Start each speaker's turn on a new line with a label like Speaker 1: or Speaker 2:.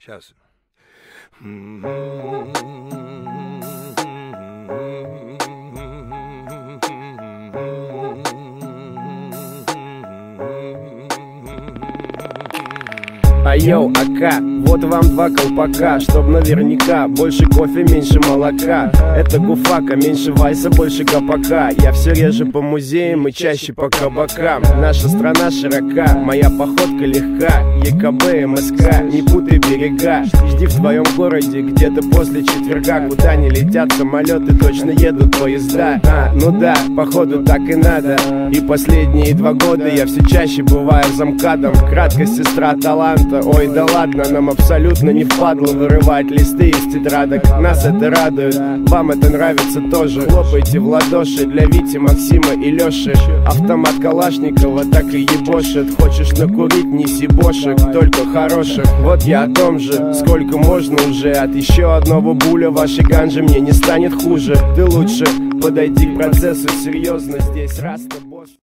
Speaker 1: Сейчас.
Speaker 2: Айоу, ака, вот вам 2 колпака, чтоб наверняка больше кофе, меньше молока. Это гуфака, меньше вайса, больше гопака. Я все реже по музеям и чаще по кабакам. Наша страна широка, моя походка легка. ЕКБ, МСК, не путай берега. Жди в твоем городе где-то после четверга. Куда не летят самолеты, точно едут поезда. Ну да, походу так и надо. И последние 2 года я все чаще бываю замкадом. Краткость сестра таланта. Ой, да ладно, нам абсолютно не впадло вырывать листы из тетрадок. Нас это радует, вам это нравится тоже. Хлопайте в ладоши для Вити, Максима и Лёши. Автомат Калашникова так и ебошит. Хочешь накурить, неси бошек, только хороших. Вот я о том же, сколько можно уже. От еще одного буля вашей ганжи мне не станет хуже. Ты лучше подойди к процессу серьезно, здесь Раста босс.